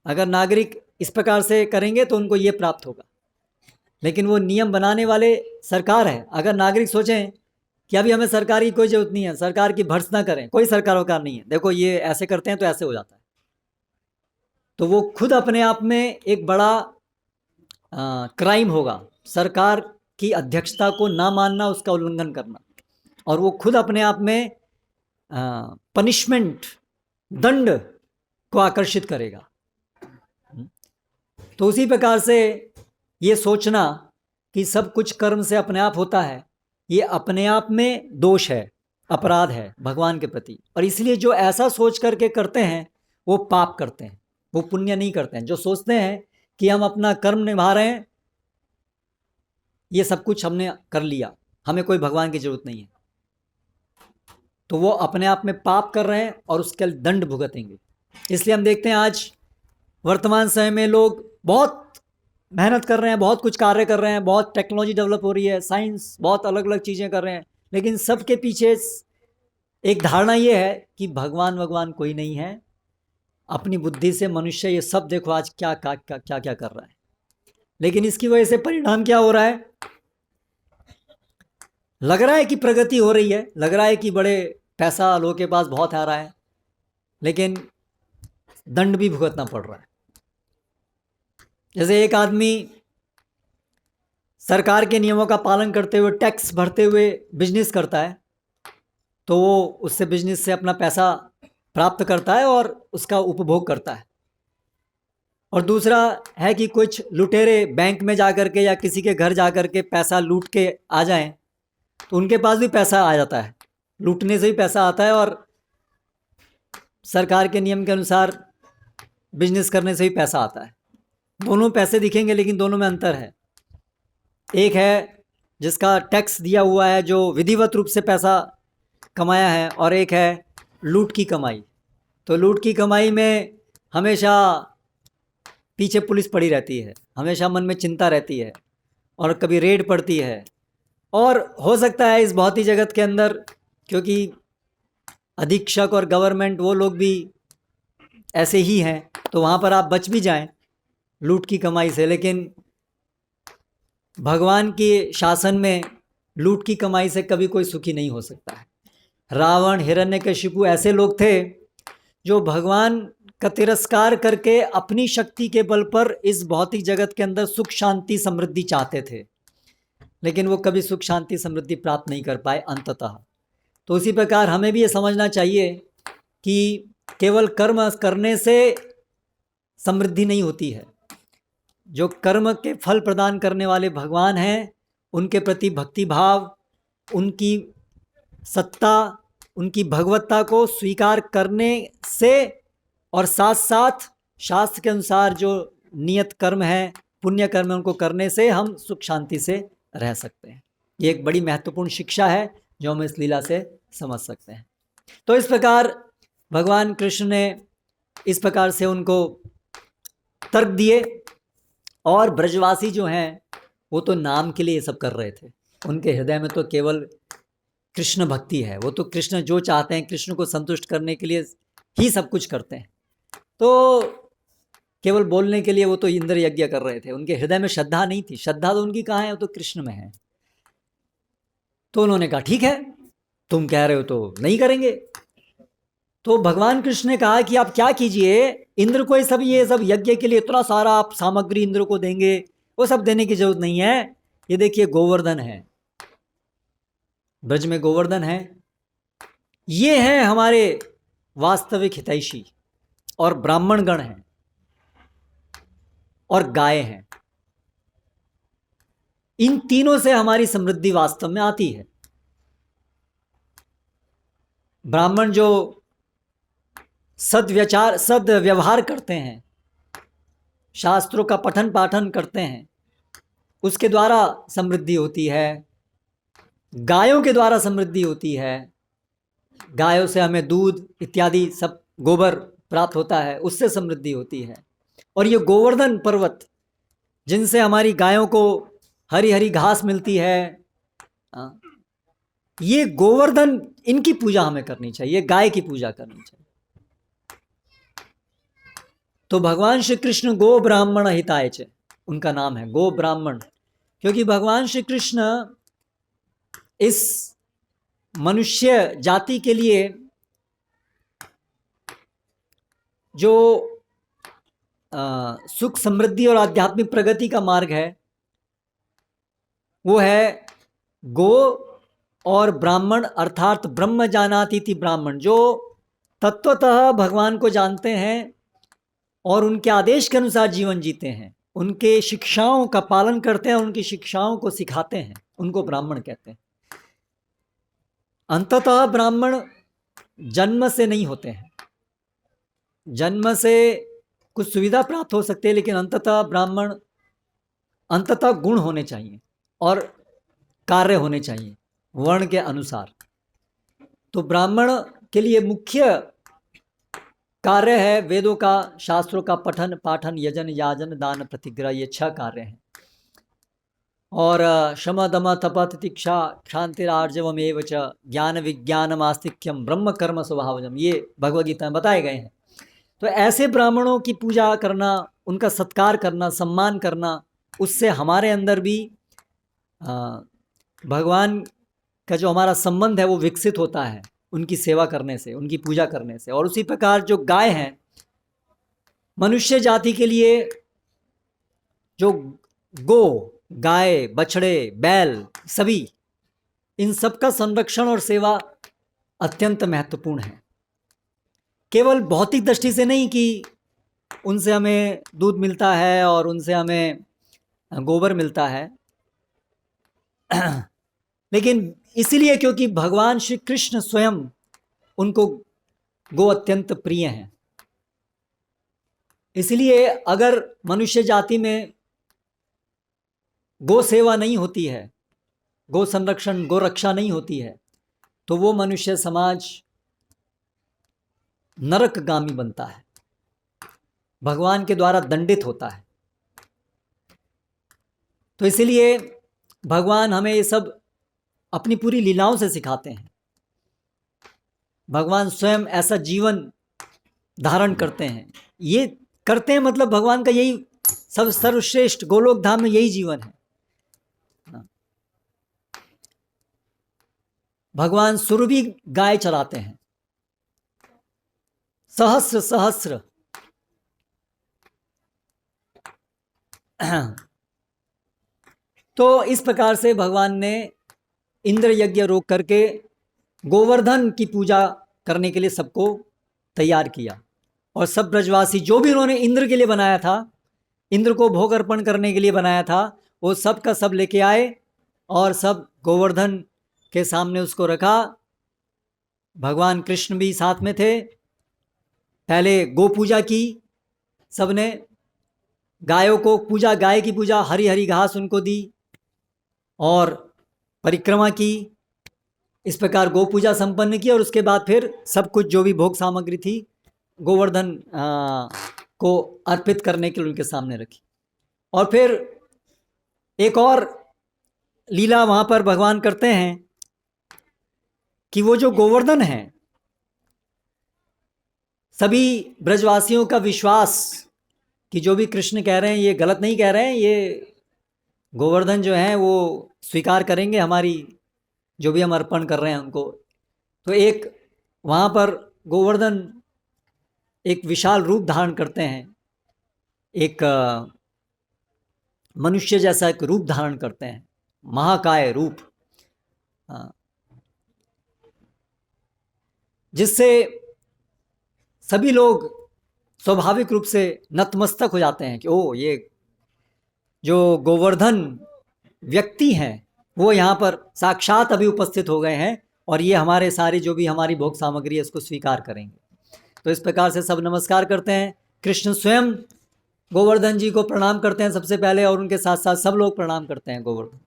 अगर नागरिक इस प्रकार से करेंगे तो उनको ये प्राप्त होगा। लेकिन वो नियम बनाने वाले सरकार है। अगर नागरिक सोचें कि अभी हमें सरकार की कोई जरूरत नहीं है, सरकार की भर्त्सना करें, कोई सरकार वकार नहीं है, देखो ये ऐसे करते हैं तो ऐसे हो जाता है, तो वो खुद अपने आप में एक बड़ा क्राइम होगा। सरकार की अध्यक्षता को ना मानना, उसका उल्लंघन करना, और वो खुद अपने आप में पनिशमेंट, दंड को आकर्षित करेगा। तो उसी प्रकार से ये सोचना कि सब कुछ कर्म से अपने आप होता है, ये अपने आप में दोष है, अपराध है भगवान के प्रति। और इसलिए जो ऐसा सोच करके करते हैं वो पाप करते हैं, वो पुण्य नहीं करते हैं। जो सोचते हैं कि हम अपना कर्म निभा रहे हैं, ये सब कुछ हमने कर लिया, हमें कोई भगवान की जरूरत नहीं है, तो वो अपने आप में पाप कर रहे हैं और उसके दंड भुगतेंगे। इसलिए हम देखते हैं आज वर्तमान समय में लोग बहुत मेहनत कर रहे हैं, बहुत कुछ कार्य कर रहे हैं, बहुत टेक्नोलॉजी डेवलप हो रही है, साइंस बहुत अलग अलग चीज़ें कर रहे हैं, लेकिन सबके पीछे एक धारणा ये है कि भगवान कोई नहीं है। अपनी बुद्धि से मनुष्य ये सब देखो आज क्या क्या क्या क्या क्या कर रहा है। लेकिन इसकी वजह से परिणाम क्या हो रहा है? लग रहा है कि प्रगति हो रही है, लग रहा है कि बड़े पैसा लोगों के पास बहुत आ रहा है, लेकिन दंड भी भुगतना पड़ रहा है। जैसे एक आदमी सरकार के नियमों का पालन करते हुए, टैक्स भरते हुए बिजनेस करता है, तो वो उससे बिजनेस से अपना पैसा प्राप्त करता है और उसका उपभोग करता है। और दूसरा है कि कुछ लुटेरे बैंक में जा कर के या किसी के घर जा कर के पैसा लूट के आ जाएं, तो उनके पास भी पैसा आ जाता है, लूटने से भी पैसा आता है और सरकार के नियम के अनुसार बिजनेस करने से भी पैसा आता है। दोनों पैसे दिखेंगे लेकिन दोनों में अंतर है। एक है जिसका टैक्स दिया हुआ है, जो विधिवत रूप से पैसा कमाया है, और एक है लूट की कमाई। तो लूट की कमाई में हमेशा पीछे पुलिस पड़ी रहती है, हमेशा मन में चिंता रहती है, और कभी रेड पड़ती है। और हो सकता है इस भौतिक जगत के अंदर, क्योंकि अधीक्षक और गवर्नमेंट वो लोग भी ऐसे ही हैं, तो वहाँ पर आप बच भी जाएं लूट की कमाई से। लेकिन भगवान के शासन में लूट की कमाई से कभी कोई सुखी नहीं हो सकता है। रावण, हिरण्यकशिपु ऐसे लोग थे जो भगवान का तिरस्कार करके अपनी शक्ति के बल पर इस भौतिक जगत के अंदर सुख शांति समृद्धि चाहते थे, लेकिन वो कभी सुख शांति समृद्धि प्राप्त नहीं कर पाए अंततः। तो उसी प्रकार हमें भी ये समझना चाहिए कि केवल कर्म करने से समृद्धि नहीं होती है। जो कर्म के फल प्रदान करने वाले भगवान हैं, उनके प्रति भक्ति भाव, उनकी सत्ता, उनकी भगवत्ता को स्वीकार करने से, और साथ साथ शास्त्र के अनुसार जो नियत कर्म है, पुण्य कर्म है, उनको करने से हम सुख शांति से रह सकते हैं। ये एक बड़ी महत्वपूर्ण शिक्षा है जो हम इस लीला से समझ सकते हैं। तो इस प्रकार भगवान कृष्ण ने इस प्रकार से उनको तर्क दिए, और ब्रजवासी जो हैं वो तो नाम के लिए ये सब कर रहे थे। उनके हृदय में तो केवल कृष्ण भक्ति है, वो तो कृष्ण जो चाहते हैं, कृष्ण को संतुष्ट करने के लिए ही सब कुछ करते हैं। तो केवल बोलने के लिए वो तो इंद्र यज्ञ कर रहे थे, उनके हृदय में श्रद्धा नहीं थी। श्रद्धा तो उनकी कहाँ है, वो तो कृष्ण में है। तो उन्होंने कहा ठीक है, तुम कह रहे हो तो नहीं करेंगे। तो भगवान कृष्ण ने कहा कि आप क्या कीजिए, इंद्र को ये सब यज्ञ के लिए इतना सारा आप सामग्री इंद्र को देंगे, वो सब देने की जरूरत नहीं है। ये देखिए गोवर्धन है, ब्रज में गोवर्धन है, ये हैं हमारे वास्तविक हितैषी, और ब्राह्मण गण हैं, और गाय हैं। इन तीनों से हमारी समृद्धि वास्तव में आती है। ब्राह्मण जो सद्व्यवहार करते हैं, शास्त्रों का पठन पाठन करते हैं, उसके द्वारा समृद्धि होती है। गायों के द्वारा समृद्धि होती है। गायों से हमें दूध इत्यादि सब, गोबर प्राप्त होता है, उससे समृद्धि होती है। और ये गोवर्धन पर्वत, जिनसे हमारी गायों को हरी हरी घास मिलती है, ये गोवर्धन, इनकी पूजा हमें करनी चाहिए, गाय की पूजा करनी चाहिए। तो भगवान श्री कृष्ण गो ब्राह्मण हिताय च, उनका नाम है गो ब्राह्मण, क्योंकि भगवान श्री कृष्ण इस मनुष्य जाति के लिए जो सुख समृद्धि और आध्यात्मिक प्रगति का मार्ग है, वो है गो और ब्राह्मण, अर्थात ब्रह्म जानाति इति ब्राह्मण, जो तत्वतः भगवान को जानते हैं और उनके आदेश के अनुसार जीवन जीते हैं, उनके शिक्षाओं का पालन करते हैं, उनकी शिक्षाओं को सिखाते हैं, उनको ब्राह्मण कहते हैं। अंततः ब्राह्मण जन्म से नहीं होते हैं, जन्म से कुछ सुविधा प्राप्त हो सकती है, लेकिन अंततः गुण होने चाहिए और कार्य होने चाहिए वर्ण के अनुसार। तो ब्राह्मण के लिए मुख्य कार्य है वेदों का, शास्त्रों का पठन पाठन, यजन याजन दान प्रतिग्रह, ये 6 कार्य हैं। और शम दम तप तितिक्षा क्षांतिरार्जवमेव च ज्ञान विज्ञानमास्तिक्यम ब्रह्म कर्म स्वभावजम, ये भगवद गीता में बताए गए हैं। तो ऐसे ब्राह्मणों की पूजा करना, उनका सत्कार करना, सम्मान करना, उससे हमारे अंदर भी भगवान का जो हमारा संबंध है वो विकसित होता है, उनकी सेवा करने से, उनकी पूजा करने से। और उसी प्रकार जो गाय हैं, मनुष्य जाति के लिए जो गो, गाय, बछड़े, बैल, सभी, इन सब का संरक्षण और सेवा अत्यंत महत्वपूर्ण है। केवल भौतिक दृष्टि से नहीं कि उनसे हमें दूध मिलता है और उनसे हमें गोबर मिलता है, लेकिन इसीलिए क्योंकि भगवान श्री कृष्ण स्वयं, उनको गो अत्यंत प्रिय हैं। इसलिए अगर मनुष्य जाति में गो सेवा नहीं होती है, गो संरक्षण, गो रक्षा नहीं होती है, तो वो मनुष्य समाज नरकगामी बनता है, भगवान के द्वारा दंडित होता है। तो इसलिए भगवान हमें ये सब अपनी पूरी लीलाओं से सिखाते हैं। भगवान स्वयं ऐसा जीवन धारण करते हैं, ये करते हैं मतलब भगवान का यही सब सर्वश्रेष्ठ, गोलोक धाम में यही जीवन है। भगवान सुरभि गाय चराते हैं, सहस्र सहस्र तो इस प्रकार से भगवान ने इंद्र यज्ञ रोक करके गोवर्धन की पूजा करने के लिए सबको तैयार किया। और सब ब्रजवासी जो भी उन्होंने इंद्र के लिए बनाया था, इंद्र को भोग अर्पण करने के लिए बनाया था, वो सब का सब लेके आए और सब गोवर्धन के सामने उसको रखा। भगवान कृष्ण भी साथ में थे। पहले गो पूजा की सबने, गायों को पूजा, गाय की पूजा, हरी हरी घास उनको दी और परिक्रमा की। इस प्रकार गो पूजा संपन्न की और उसके बाद फिर सब कुछ जो भी भोग सामग्री थी गोवर्धन को अर्पित करने के लिए उनके सामने रखी। और फिर एक और लीला वहाँ पर भगवान करते हैं कि वो जो गोवर्धन है, सभी ब्रजवासियों का विश्वास कि जो भी कृष्ण कह रहे हैं ये गलत नहीं कह रहे हैं, ये गोवर्धन जो है वो स्वीकार करेंगे हमारी जो भी हम अर्पण कर रहे हैं उनको। तो एक वहाँ पर गोवर्धन एक विशाल रूप धारण करते हैं, एक मनुष्य जैसा एक रूप धारण करते हैं, महाकाय रूप। जिससे सभी लोग स्वाभाविक रूप से नतमस्तक हो जाते हैं कि ओ, ये जो गोवर्धन व्यक्ति हैं वो यहाँ पर साक्षात अभी उपस्थित हो गए हैं और ये हमारे सारी जो भी हमारी भोग सामग्री है उसको स्वीकार करेंगे। तो इस प्रकार से सब नमस्कार करते हैं। कृष्ण स्वयं गोवर्धन जी को प्रणाम करते हैं सबसे पहले, और उनके साथ साथ सब लोग प्रणाम करते हैं गोवर्धन।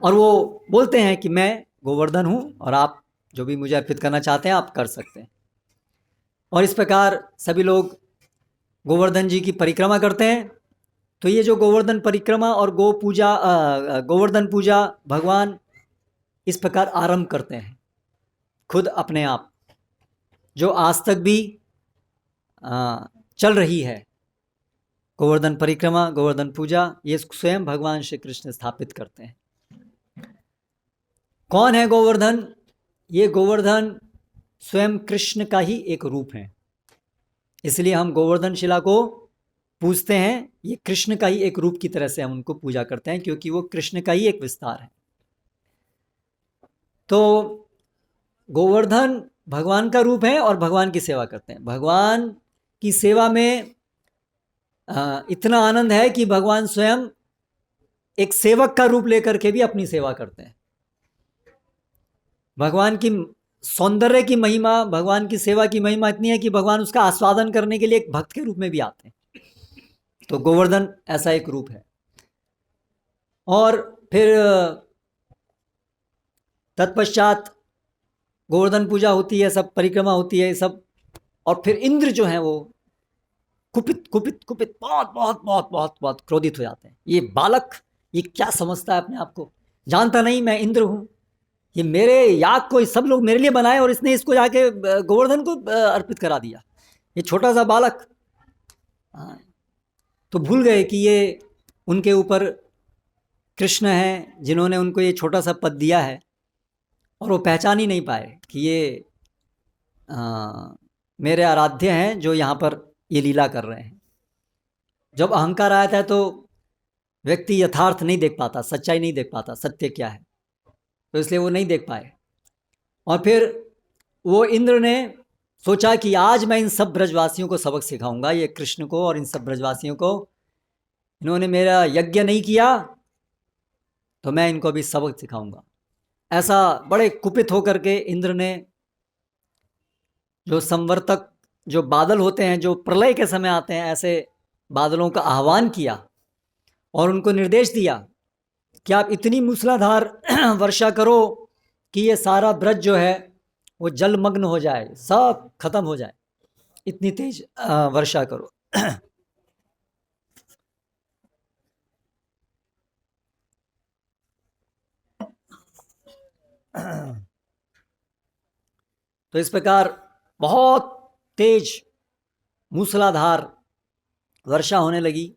और वो बोलते हैं कि मैं गोवर्धन हूँ और आप जो भी मुझे अर्पित करना चाहते हैं आप कर सकते हैं। और इस प्रकार सभी लोग गोवर्धन जी की परिक्रमा करते हैं। तो ये जो गोवर्धन परिक्रमा और गोवर्धन पूजा भगवान इस प्रकार आरंभ करते हैं खुद अपने आप, जो आज तक भी चल रही है। गोवर्धन परिक्रमा, गोवर्धन पूजा, ये स्वयं भगवान श्री कृष्ण स्थापित करते हैं। कौन है गोवर्धन? ये गोवर्धन स्वयं कृष्ण का ही एक रूप है, इसलिए हम गोवर्धन शिला को पूजते हैं। ये कृष्ण का ही एक रूप की तरह से हम उनको पूजा करते हैं, क्योंकि वो कृष्ण का ही एक विस्तार है। तो गोवर्धन भगवान का रूप है और भगवान की सेवा करते हैं। भगवान की सेवा में इतना आनंद है कि भगवान स्वयं एक सेवक का रूप लेकर के भी अपनी सेवा करते हैं। भगवान की सौंदर्य की महिमा, भगवान की सेवा की महिमा इतनी है कि भगवान उसका आस्वादन करने के लिए एक भक्त के रूप में भी आते हैं। तो गोवर्धन ऐसा एक रूप है। और फिर तत्पश्चात गोवर्धन पूजा होती है, सब परिक्रमा होती है सब। और फिर इंद्र जो है वो कुपित कुपित कुपित बहुत बहुत बहुत बहुत बहुत क्रोधित हो जाते हैं। ये बालक, ये क्या समझता है अपने आप को, जानता नहीं मैं इंद्र हूँ, ये मेरे याग को सब लोग मेरे लिए बनाए और इसने इसको जाके गोवर्धन को अर्पित करा दिया, ये छोटा सा बालक। तो भूल गए कि ये उनके ऊपर कृष्ण हैं जिन्होंने उनको ये छोटा सा पद दिया है, और वो पहचान ही नहीं पाए कि ये मेरे आराध्य हैं जो यहाँ पर ये लीला कर रहे हैं। जब अहंकार आता है तो व्यक्ति यथार्थ नहीं देख पाता, सच्चाई नहीं देख पाता, सत्य क्या है, तो इसलिए वो नहीं देख पाए। और फिर वो इंद्र ने सोचा कि आज मैं इन सब ब्रजवासियों को सबक सिखाऊंगा, ये कृष्ण को और इन सब ब्रजवासियों को, इन्होंने मेरा यज्ञ नहीं किया तो मैं इनको अभी सबक सिखाऊंगा। ऐसा बड़े कुपित होकर के इंद्र ने जो संवर्तक, जो बादल होते हैं जो प्रलय के समय आते हैं, ऐसे बादलों का आह्वान किया और उनको निर्देश दिया कि आप इतनी मूसलाधार वर्षा करो कि ये सारा ब्रज जो है वो जलमग्न हो जाए, सब खत्म हो जाए, इतनी तेज वर्षा करो। तो इस प्रकार बहुत तेज मूसलाधार वर्षा होने लगी।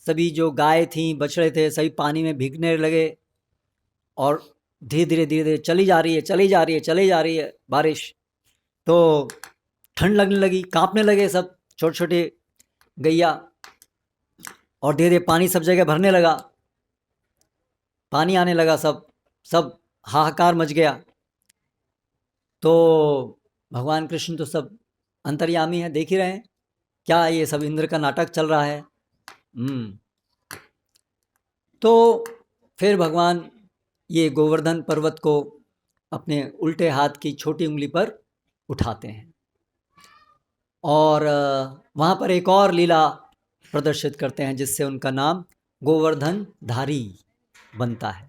सभी जो गाय थी, बछड़े थे, सभी पानी में भीगने लगे और धीरे धीरे धीरे धीरे चली जा रही है बारिश। तो ठंड लगने लगी, कांपने लगे सब छोटे छोटे गैया, और धीरे धीरे पानी सब जगह भरने लगा, पानी आने लगा, सब हाहाकार मच गया। तो भगवान कृष्ण तो सब अंतर्यामी हैं, देख ही रहे हैं क्या ये सब इंद्र का नाटक चल रहा है। तो फिर भगवान ये गोवर्धन पर्वत को अपने उल्टे हाथ की छोटी उंगली पर उठाते हैं और वहाँ पर एक और लीला प्रदर्शित करते हैं, जिससे उनका नाम गोवर्धन धारी बनता है।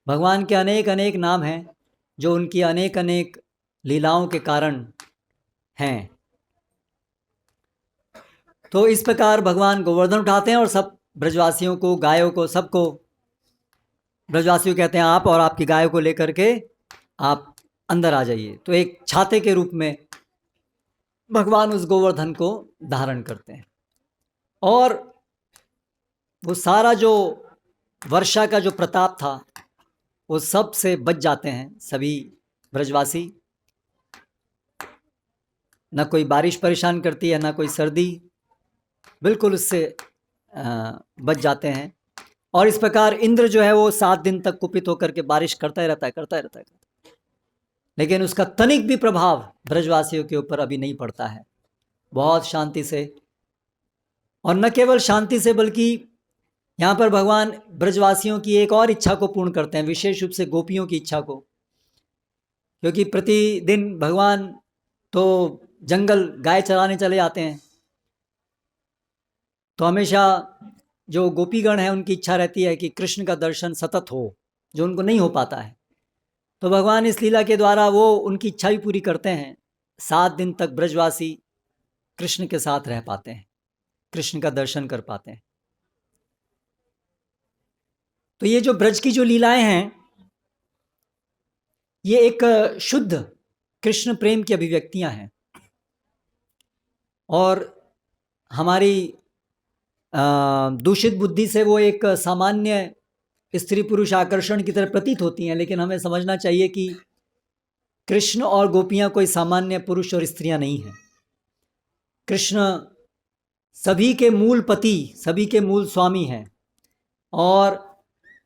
भगवान के अनेक अनेक नाम हैं जो उनकी अनेक अनेक लीलाओं के कारण हैं। तो इस प्रकार भगवान गोवर्धन उठाते हैं और सब ब्रजवासियों को, गायों को, सबको, ब्रजवासियों कहते हैं आप और आपकी गायों को लेकर के आप अंदर आ जाइए। तो एक छाते के रूप में भगवान उस गोवर्धन को धारण करते हैं और वो सारा जो वर्षा का जो प्रताप था वो सब से बच जाते हैं सभी ब्रजवासी। ना कोई बारिश परेशान करती है, ना कोई सर्दी, बिल्कुल उससे बच जाते हैं। और इस प्रकार इंद्र जो है वो 7 दिन तक कुपित होकर के बारिश करता ही रहता है, करता ही रहता है, लेकिन उसका तनिक भी प्रभाव ब्रजवासियों के ऊपर अभी नहीं पड़ता है। बहुत शांति से, और न केवल शांति से बल्कि यहाँ पर भगवान ब्रजवासियों की एक और इच्छा को पूर्ण करते हैं, विशेष रूप से गोपियों की इच्छा को, क्योंकि प्रतिदिन भगवान तो जंगल गाय चराने चले जाते हैं, तो हमेशा जो गोपीगण हैं उनकी इच्छा रहती है कि कृष्ण का दर्शन सतत हो, जो उनको नहीं हो पाता है। तो भगवान इस लीला के द्वारा वो उनकी इच्छा भी पूरी करते हैं। 7 दिन तक ब्रजवासी कृष्ण के साथ रह पाते हैं, कृष्ण का दर्शन कर पाते हैं। तो ये जो ब्रज की जो लीलाएं हैं, ये एक शुद्ध कृष्ण प्रेम की अभिव्यक्तियां हैं, और हमारी दूषित बुद्धि से वो एक सामान्य स्त्री पुरुष आकर्षण की तरह प्रतीत होती हैं, लेकिन हमें समझना चाहिए कि कृष्ण और गोपियां कोई सामान्य पुरुष और स्त्रियां नहीं हैं। कृष्ण सभी के मूल पति, सभी के मूल स्वामी हैं, और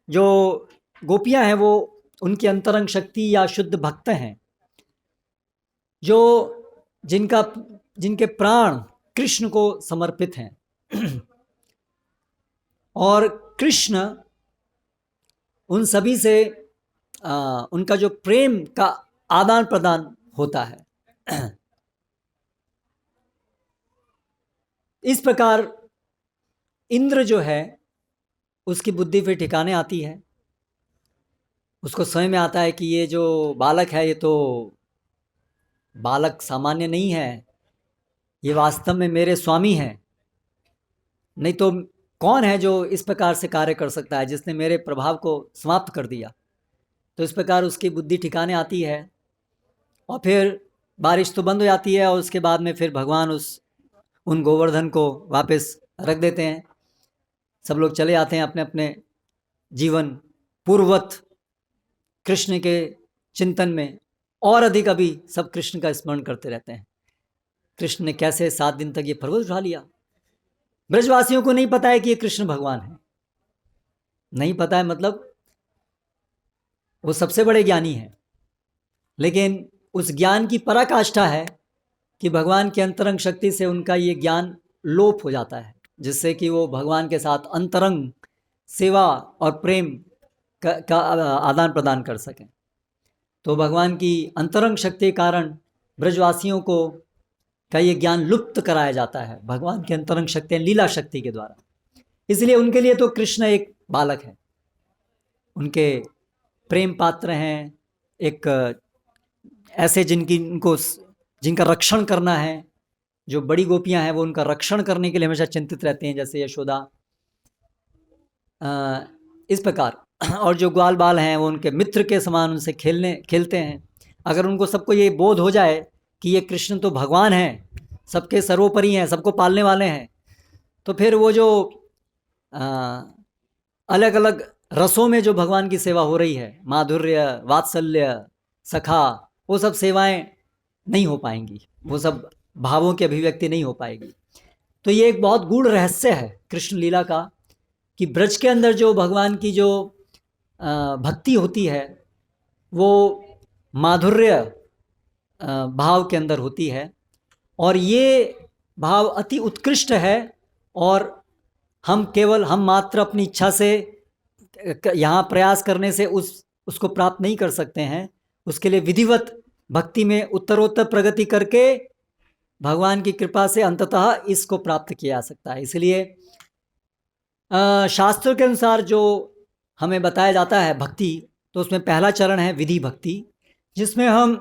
जो गोपियां हैं वो उनकी अंतरंग शक्ति या शुद्ध भक्त हैं, जो जिनके प्राण कृष्ण को समर्पित हैं। और कृष्ण उन सभी से उनका जो प्रेम का आदान प्रदान होता है। इस प्रकार इंद्र जो है उसकी बुद्धि फिर ठिकाने आती है, उसको समझ में आता है कि ये जो बालक है ये तो बालक सामान्य नहीं है, ये वास्तव में मेरे स्वामी हैं, नहीं तो कौन है जो इस प्रकार से कार्य कर सकता है, जिसने मेरे प्रभाव को समाप्त कर दिया। तो इस प्रकार उसकी बुद्धि ठिकाने आती है, और फिर बारिश तो बंद हो जाती है, और उसके बाद में फिर भगवान उन गोवर्धन को वापस रख देते हैं। सब लोग चले आते हैं अपने अपने जीवन पूर्ववत कृष्ण के चिंतन में, और अधिक अभी सब कृष्ण का स्मरण करते रहते हैं। कृष्ण ने कैसे 7 दिन तक ये पर्वत उठा लिया। ब्रजवासियों को नहीं पता है कि ये कृष्ण भगवान है, नहीं पता है, मतलब वो सबसे बड़े ज्ञानी हैं, लेकिन उस ज्ञान की पराकाष्ठा है कि भगवान की अंतरंग शक्ति से उनका ये ज्ञान लोप हो जाता है, जिससे कि वो भगवान के साथ अंतरंग सेवा और प्रेम का आदान प्रदान कर सकें। तो भगवान की अंतरंग शक्ति के कारण ब्रजवासियों को का ये ज्ञान लुप्त कराया जाता है भगवान की अंतरंग शक्ति, लीला शक्ति के द्वारा। इसलिए उनके लिए तो कृष्ण एक बालक है, उनके प्रेम पात्र हैं, एक ऐसे जिनका रक्षण करना है। जो बड़ी गोपियां हैं वो उनका रक्षण करने के लिए हमेशा चिंतित रहते हैं, जैसे यशोदा, इस प्रकार। और जो ग्वाल बाल हैं वो उनके मित्र के समान उनसे खेलते हैं। अगर उनको सबको ये बोध हो जाए कि ये कृष्ण तो भगवान हैं, सबके सर्वोपरि हैं, सबको पालने वाले हैं, तो फिर वो जो अलग अलग रसों में जो भगवान की सेवा हो रही है, माधुर्य, वात्सल्य, सखा, वो सब सेवाएं नहीं हो पाएंगी, वो सब भावों की अभिव्यक्ति नहीं हो पाएगी। तो ये एक बहुत गूढ़ रहस्य है कृष्ण लीला का, कि ब्रज के अंदर जो भगवान की जो भक्ति होती है वो माधुर्य भाव के अंदर होती है, और ये भाव अति उत्कृष्ट है, और हम मात्र अपनी इच्छा से यहाँ प्रयास करने से उसको प्राप्त नहीं कर सकते हैं। उसके लिए विधिवत भक्ति में उत्तरोत्तर प्रगति करके भगवान की कृपा से अंततः इसको प्राप्त किया जा सकता है। इसलिए शास्त्रों के अनुसार जो हमें बताया जाता है भक्ति, तो उसमें पहला चरण है विधि भक्ति, जिसमें हम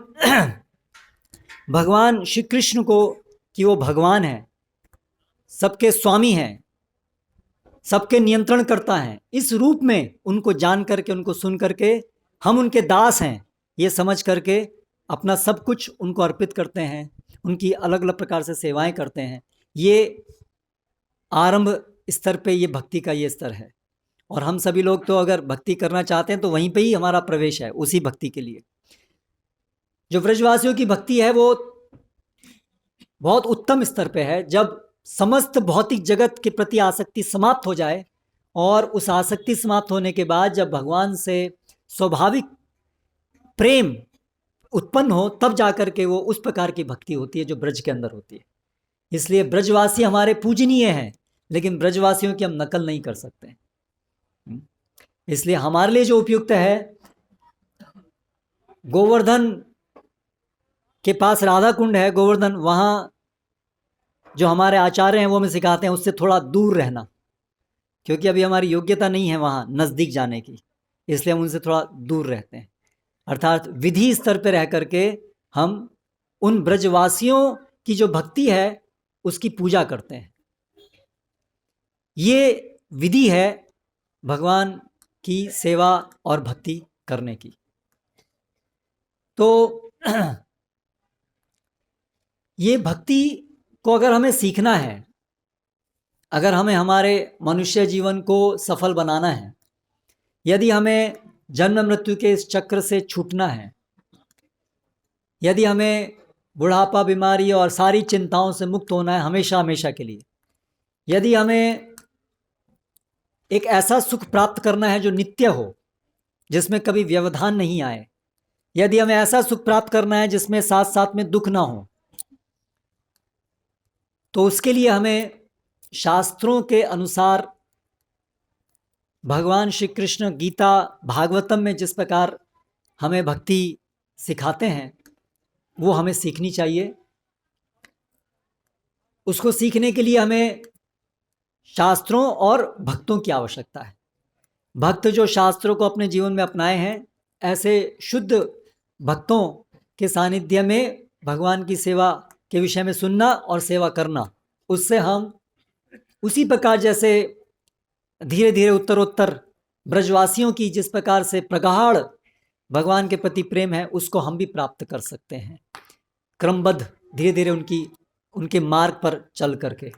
भगवान श्री कृष्ण को कि वो भगवान हैं, सबके स्वामी हैं, सबके नियंत्रण करता है, इस रूप में उनको जान करके, उनको सुन करके हम उनके दास हैं ये समझ करके अपना सब कुछ उनको अर्पित करते हैं, उनकी अलग अलग प्रकार से सेवाएं करते हैं। ये आरंभ स्तर पे ये भक्ति का ये स्तर है, और हम सभी लोग तो अगर भक्ति करना चाहते हैं तो वहीं पे ही हमारा प्रवेश है, उसी भक्ति के लिए। जो ब्रजवासियों की भक्ति है वो बहुत उत्तम स्तर पे है। जब समस्त भौतिक जगत के प्रति आसक्ति समाप्त हो जाए और उस आसक्ति समाप्त होने के बाद जब भगवान से स्वाभाविक प्रेम उत्पन्न हो, तब जाकर के वो उस प्रकार की भक्ति होती है जो ब्रज के अंदर होती है। इसलिए ब्रजवासी हमारे पूजनीय हैं, लेकिन ब्रजवासियों की हम नकल नहीं कर सकते। इसलिए हमारे लिए जो उपयुक्त है, गोवर्धन के पास राधा कुंड है, गोवर्धन, वहाँ जो हमारे आचार्य हैं वो हमें सिखाते हैं उससे थोड़ा दूर रहना, क्योंकि अभी हमारी योग्यता नहीं है वहाँ नज़दीक जाने की, इसलिए हम उनसे थोड़ा दूर रहते हैं। अर्थात विधि स्तर पर रह करके हम उन ब्रजवासियों की जो भक्ति है उसकी पूजा करते हैं। ये विधि है भगवान की सेवा और भक्ति करने की। तो ये भक्ति को अगर हमें सीखना है, अगर हमें हमारे मनुष्य जीवन को सफल बनाना है, यदि हमें जन्म मृत्यु के इस चक्र से छूटना है, यदि हमें बुढ़ापा, बीमारी और सारी चिंताओं से मुक्त होना है हमेशा हमेशा के लिए, यदि हमें एक ऐसा सुख प्राप्त करना है जो नित्य हो, जिसमें कभी व्यवधान नहीं आए, यदि हमें ऐसा सुख प्राप्त करना है जिसमें साथ साथ में दुख ना हो, तो उसके लिए हमें शास्त्रों के अनुसार भगवान श्री कृष्ण गीता भागवतम में जिस प्रकार हमें भक्ति सिखाते हैं वो हमें सीखनी चाहिए। उसको सीखने के लिए हमें शास्त्रों और भक्तों की आवश्यकता है। भक्त जो शास्त्रों को अपने जीवन में अपनाए हैं, ऐसे शुद्ध भक्तों के सानिध्य में भगवान की सेवा के विषय में सुनना और सेवा करना, उससे हम उसी प्रकार जैसे धीरे धीरे उत्तरोत्तर ब्रजवासियों की जिस प्रकार से प्रगाढ़ भगवान के प्रति प्रेम है उसको हम भी प्राप्त कर सकते हैं, क्रमबद्ध धीरे धीरे उनके मार्ग पर चल करके।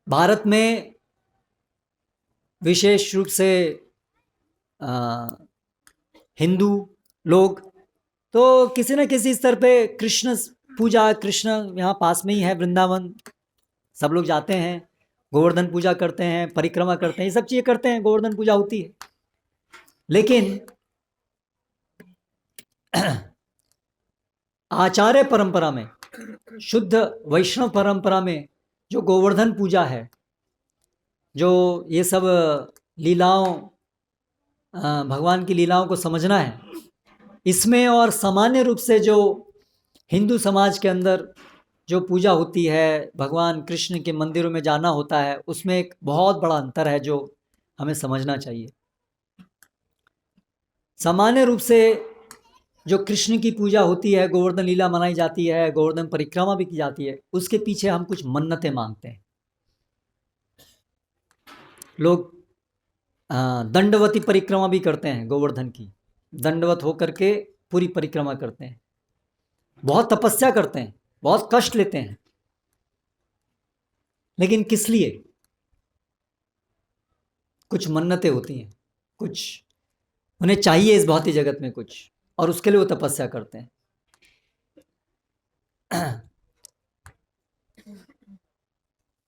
भारत में विशेष रूप से हिंदू लोग तो किसी न किसी स्तर पे कृष्ण पूजा, कृष्ण यहाँ पास में ही है वृंदावन, सब लोग जाते हैं, गोवर्धन पूजा करते हैं, परिक्रमा करते हैं, ये सब चीज़ें करते हैं, गोवर्धन पूजा होती है। लेकिन आचार्य परंपरा में, शुद्ध वैष्णव परंपरा में जो गोवर्धन पूजा है, जो ये सब लीलाओं, भगवान की लीलाओं को समझना है, इसमें और सामान्य रूप से जो हिंदू समाज के अंदर जो पूजा होती है, भगवान कृष्ण के मंदिरों में जाना होता है, उसमें एक बहुत बड़ा अंतर है जो हमें समझना चाहिए। सामान्य रूप से जो कृष्ण की पूजा होती है, गोवर्धन लीला मनाई जाती है, गोवर्धन परिक्रमा भी की जाती है, उसके पीछे हम कुछ मन्नतें मांगते हैं। लोग दंडवती परिक्रमा भी करते हैं, गोवर्धन की दंडवत होकर के पूरी परिक्रमा करते हैं, बहुत तपस्या करते हैं, बहुत कष्ट लेते हैं, लेकिन किस लिए? कुछ मन्नतें होती हैं, कुछ उन्हें चाहिए इस भौतिक जगत में कुछ, और उसके लिए वो तपस्या करते हैं।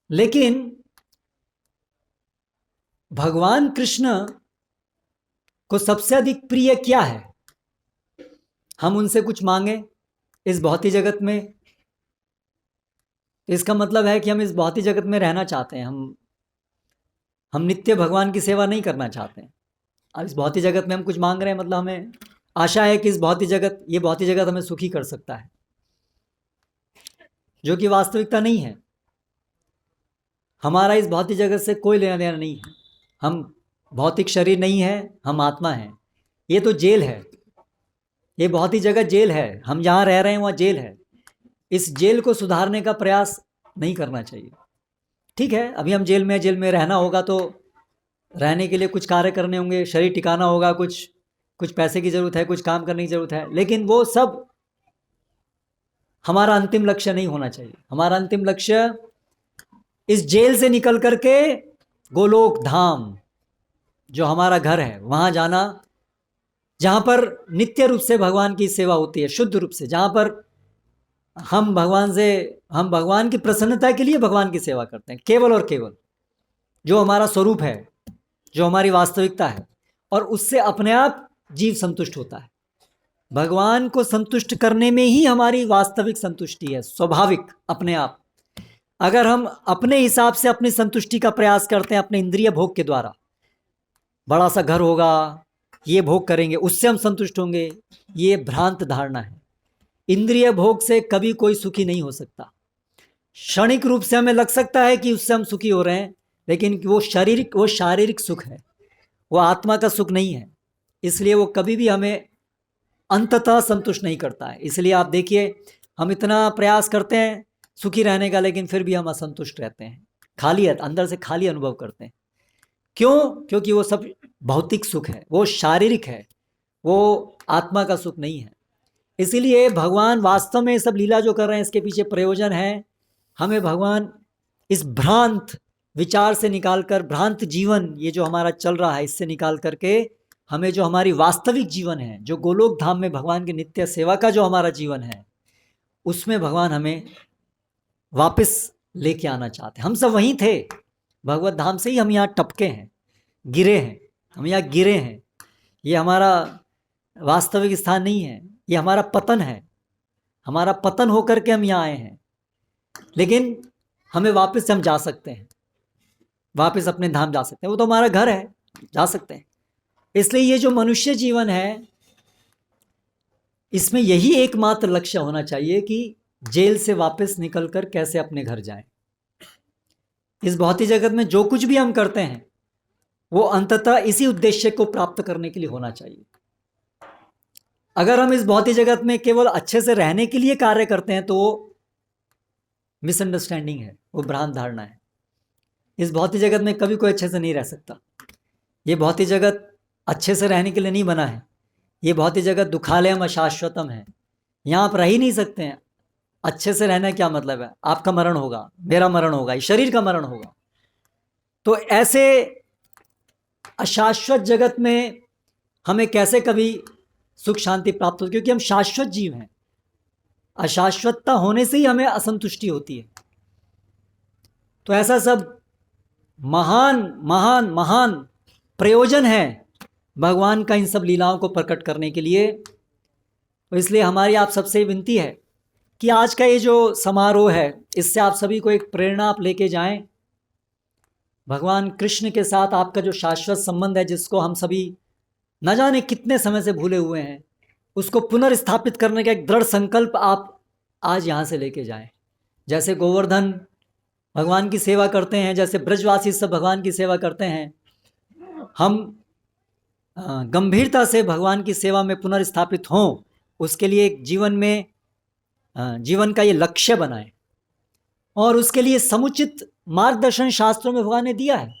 लेकिन भगवान कृष्ण को सबसे अधिक प्रिय क्या है? हम उनसे कुछ मांगे इस भौतिक जगत में, इसका मतलब है कि हम इस भौतिक जगत में रहना चाहते हैं, हम नित्य भगवान की सेवा नहीं करना चाहते हैं। अब इस भौतिक जगत में हम कुछ मांग रहे हैं, मतलब हमें आशा है कि ये भौतिक जगत हमें सुखी कर सकता है, जो कि वास्तविकता नहीं है। हमारा इस भौतिक जगत से कोई लेना देना नहीं है। हम भौतिक शरीर नहीं है, हम आत्मा हैं। ये तो जेल है, ये भौतिक जगत जेल है, हम जहाँ रह रहे हैं वहाँ जेल है। इस जेल को सुधारने का प्रयास नहीं करना चाहिए। ठीक है, अभी हम जेल में रहना होगा, तो रहने के लिए कुछ कार्य करने होंगे, शरीर टिकाना होगा, कुछ पैसे की ज़रूरत है, कुछ काम करने की ज़रूरत है, लेकिन वो सब हमारा अंतिम लक्ष्य नहीं होना चाहिए। हमारा अंतिम लक्ष्य इस जेल से निकल करके गोलोक धाम, जो हमारा घर है, वहाँ जाना, जहाँ पर नित्य रूप से भगवान की सेवा होती है, शुद्ध रूप से, जहाँ पर हम भगवान की प्रसन्नता के लिए भगवान की सेवा करते हैं, केवल और केवल जो हमारा स्वरूप है, जो हमारी वास्तविकता है, और उससे अपने आप जीव संतुष्ट होता है। भगवान को संतुष्ट करने में ही हमारी वास्तविक संतुष्टि है, स्वाभाविक अपने आप। अगर हम अपने हिसाब से अपनी संतुष्टि का प्रयास करते हैं अपने इंद्रिय भोग के द्वारा, बड़ा सा घर होगा, ये भोग करेंगे, उससे हम संतुष्ट होंगे, ये भ्रांत धारणा है। इंद्रिय भोग से कभी कोई सुखी नहीं हो सकता। क्षणिक रूप से हमें लग सकता है कि उससे हम सुखी हो रहे हैं, लेकिन वो शारीरिक सुख है, वो आत्मा का सुख नहीं है। इसलिए वो कभी भी हमें अंततः संतुष्ट नहीं करता है। इसलिए आप देखिए, हम इतना प्रयास करते हैं सुखी रहने का, लेकिन फिर भी हम असंतुष्ट रहते हैं, खाली है, अंदर से खाली अनुभव करते हैं। क्यों? क्योंकि वो सब भौतिक सुख है, वो शारीरिक है, वो आत्मा का सुख नहीं है। इसीलिए भगवान वास्तव में सब लीला जो कर रहे हैं, इसके पीछे प्रयोजन है, हमें भगवान इस भ्रांत विचार से निकालकर, भ्रांत जीवन ये जो हमारा चल रहा है, इससे निकाल करके हमें जो हमारी वास्तविक जीवन है, जो गोलोक धाम में भगवान की नित्य सेवा का जो हमारा जीवन है, उसमें भगवान हमें वापस लेके आना चाहते हैं। हम सब वहीं थे, भगवत धाम से ही हम यहाँ टपके हैं, गिरे हैं, हम यहाँ गिरे हैं। ये हमारा वास्तविक स्थान नहीं है, ये हमारा पतन है, हमारा पतन होकर के हम यहाँ आए हैं। लेकिन हमें वापस हम जा सकते हैं, वापस अपने धाम जा सकते हैं, वो तो हमारा घर है, जा सकते हैं। इसलिए ये जो मनुष्य जीवन है, इसमें यही एकमात्र लक्ष्य होना चाहिए कि जेल से वापस निकलकर कैसे अपने घर जाएं। इस भौतिक जगत में जो कुछ भी हम करते हैं, वो अंततः इसी उद्देश्य को प्राप्त करने के लिए होना चाहिए। अगर हम इस भौतिक जगत में केवल अच्छे से रहने के लिए कार्य करते हैं, तो वो मिसअंडरस्टैंडिंग है, वो भ्रांत धारणा है। इस भौतिक जगत में कभी कोई अच्छे से नहीं रह सकता। ये भौतिक जगत अच्छे से रहने के लिए नहीं बना है। ये भौतिक जगत दुखालयम अशाश्वतम है, यहाँ आप रह ही नहीं सकते हैं। अच्छे से रहना क्या मतलब है? आपका मरण होगा, मेरा मरण होगा, इस शरीर का मरण होगा। तो ऐसे अशाश्वत जगत में हमें कैसे कभी सुख शांति प्राप्त हो? क्योंकि हम शाश्वत जीव हैं। अशाश्वतता होने से ही हमें असंतुष्टि होती है। तो ऐसा सब महान महान महान प्रयोजन है भगवान का इन सब लीलाओं को प्रकट करने के लिए। तो इसलिए हमारी आप सबसे विनती है कि आज का ये जो समारोह है, इससे आप सभी को एक प्रेरणा आप लेके जाएं। भगवान कृष्ण के साथ आपका जो शाश्वत संबंध है, जिसको हम सभी न जाने कितने समय से भूले हुए हैं, उसको पुनर्स्थापित करने का एक दृढ़ संकल्प आप आज यहाँ से लेके जाएं। जैसे गोवर्धन भगवान की सेवा करते हैं, जैसे ब्रजवासी सब भगवान की सेवा करते हैं, हम गंभीरता से भगवान की सेवा में पुनर्स्थापित हों, उसके लिए एक जीवन का ये लक्ष्य बनाएं। और उसके लिए समुचित मार्गदर्शन शास्त्रों में भगवान ने दिया है।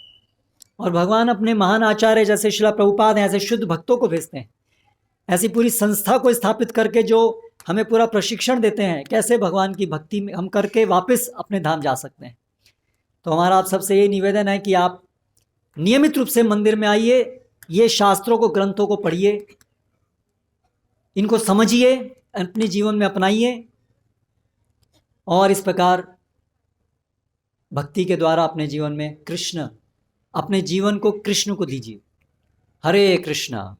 और भगवान अपने महान आचार्य जैसे श्रील प्रभुपाद हैं, ऐसे शुद्ध भक्तों को भेजते हैं, ऐसी पूरी संस्था को स्थापित करके जो हमें पूरा प्रशिक्षण देते हैं कैसे भगवान की भक्ति में हम करके वापस अपने धाम जा सकते हैं। तो हमारा आप सबसे ये निवेदन है कि आप नियमित रूप से मंदिर में आइए, ये शास्त्रों को, ग्रंथों को पढ़िए, इनको समझिए, अपने जीवन में अपनाइए, और इस प्रकार भक्ति के द्वारा अपने जीवन में अपने जीवन को कृष्ण को दीजिए। हरे कृष्णा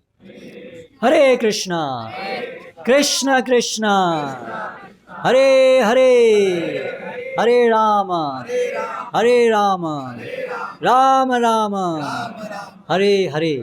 हरे कृष्णा कृष्ण कृष्ण हरे हरे, हरे राम राम राम हरे हरे।